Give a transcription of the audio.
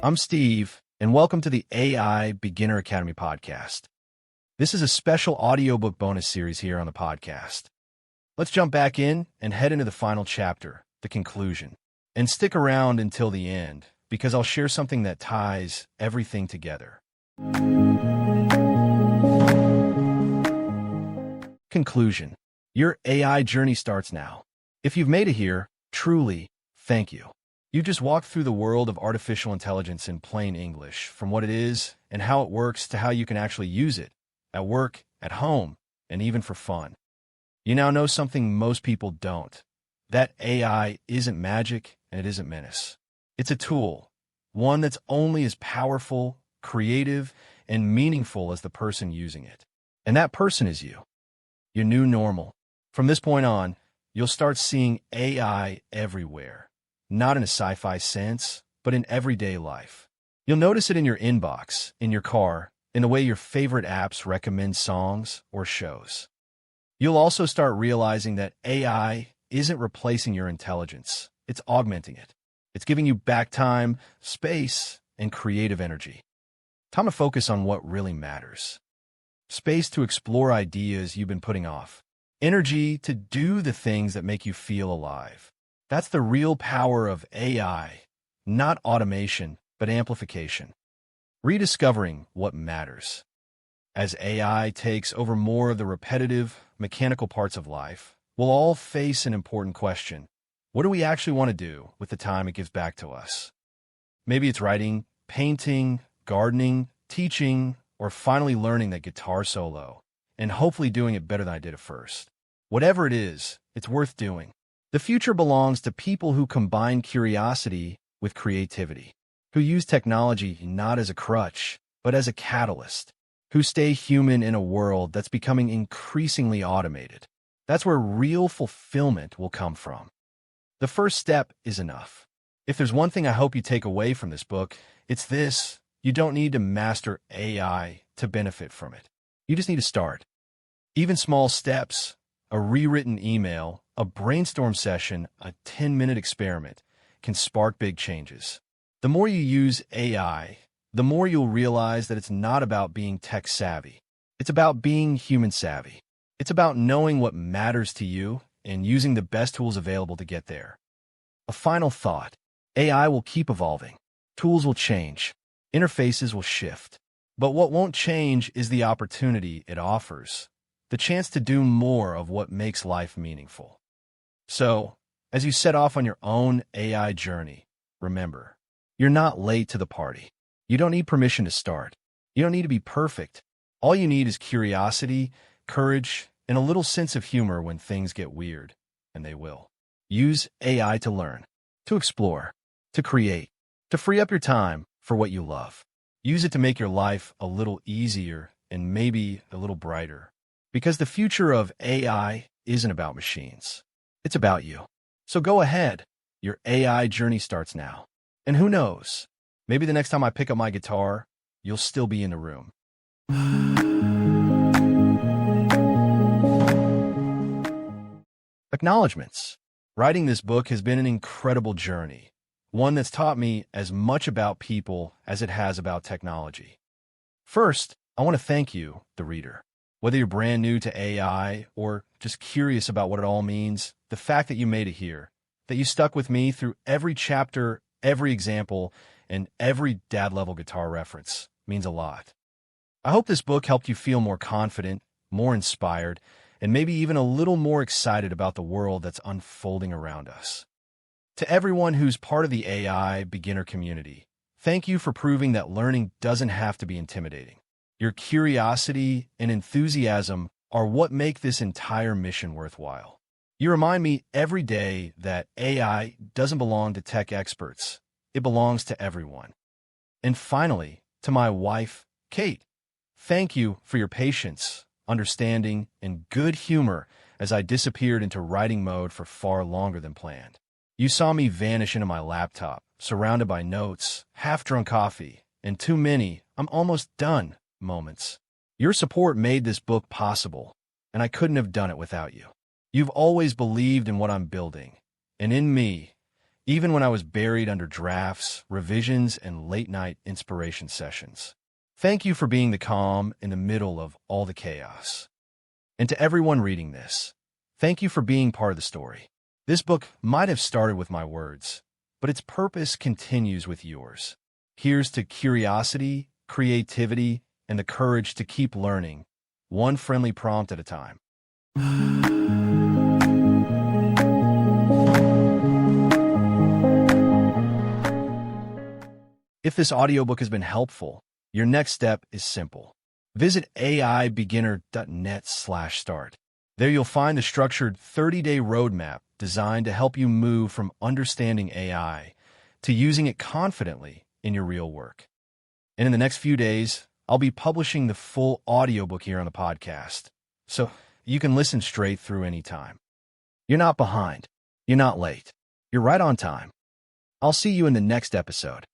I'm Steve, and welcome to the AI Beginner Academy podcast. This is a special audiobook bonus series here on the podcast. Let's jump back in and head into the final chapter, the conclusion. And stick around until the end, because I'll share something that ties everything together. Conclusion. Your AI journey starts now. If you've made it here, truly, thank you. You just walked through the world of artificial intelligence in plain English, from what it is and how it works to how you can actually use it, at work, at home, and even for fun. You now know something most people don't. That AI isn't magic and it isn't menace. It's a tool, one that's only as powerful, creative, and meaningful as the person using it. And that person is you. Your new normal. From this point on, you'll start seeing AI everywhere. Not in a sci-fi sense, but in everyday life. You'll notice it in your inbox, in your car, in the way your favorite apps recommend songs or shows. You'll also start realizing that AI isn't replacing your intelligence. It's augmenting it. It's giving you back time, space, and creative energy. Time to focus on what really matters. Space to explore ideas you've been putting off. Energy to do the things that make you feel alive. That's the real power of AI, not automation, but amplification. Rediscovering what matters. As AI takes over more of the repetitive, mechanical parts of life, we'll all face an important question. What do we actually want to do with the time it gives back to us? Maybe it's writing, painting, gardening, teaching, or finally learning that guitar solo, and hopefully doing it better than I did at first. Whatever it is, it's worth doing. The future belongs to people who combine curiosity with creativity, who use technology not as a crutch, but as a catalyst, who stay human in a world that's becoming increasingly automated. That's where real fulfillment will come from. The first step is enough. If there's one thing I hope you take away from this book, it's this. You don't need to master AI to benefit from it. You just need to start. Even small steps, a rewritten email, a brainstorm session, a 10-minute experiment can spark big changes. The more you use AI, the more you'll realize that it's not about being tech-savvy. It's about being human-savvy. It's about knowing what matters to you and using the best tools available to get there. A final thought. AI will keep evolving. Tools will change. Interfaces will shift. But what won't change is the opportunity it offers. The chance to do more of what makes life meaningful. So, as you set off on your own AI journey, remember, you're not late to the party. You don't need permission to start. You don't need to be perfect. All you need is curiosity, courage, and a little sense of humor when things get weird, and they will. Use AI to learn, to explore, to create, to free up your time for what you love. Use it to make your life a little easier and maybe a little brighter. Because the future of AI isn't about machines. It's about you. So go ahead. Your AI journey starts now. And who knows? Maybe the next time I pick up my guitar, you'll still be in the room. Acknowledgements. Writing this book has been an incredible journey. One that's taught me as much about people as it has about technology. First, I want to thank you, the reader. Whether you're brand new to AI or just curious about what it all means, the fact that you made it here, that you stuck with me through every chapter, every example, and every dad-level guitar reference means a lot. I hope this book helped you feel more confident, more inspired, and maybe even a little more excited about the world that's unfolding around us. To everyone who's part of the AI beginner community, thank you for proving that learning doesn't have to be intimidating. Your curiosity and enthusiasm are what make this entire mission worthwhile. You remind me every day that AI doesn't belong to tech experts. It belongs to everyone. And finally, to my wife, Kate, thank you for your patience, understanding, and good humor as I disappeared into writing mode for far longer than planned. You saw me vanish into my laptop, surrounded by notes, half-drunk coffee, and too many, I'm almost done moments. Your support made this book possible, and I couldn't have done it without you. You've always believed in what I'm building, and in me, even when I was buried under drafts, revisions, and late-night inspiration sessions. Thank you for being the calm in the middle of all the chaos. And to everyone reading this, thank you for being part of the story. This book might have started with my words, but its purpose continues with yours. Here's to curiosity, creativity, and the courage to keep learning, one friendly prompt at a time. If this audiobook has been helpful, your next step is simple. Visit aibeginner.net/start. There you'll find the structured 30-day roadmap designed to help you move from understanding AI to using it confidently in your real work. And in the next few days, I'll be publishing the full audiobook here on the podcast, so you can listen straight through anytime. You're not behind. You're not late. You're right on time. I'll see you in the next episode.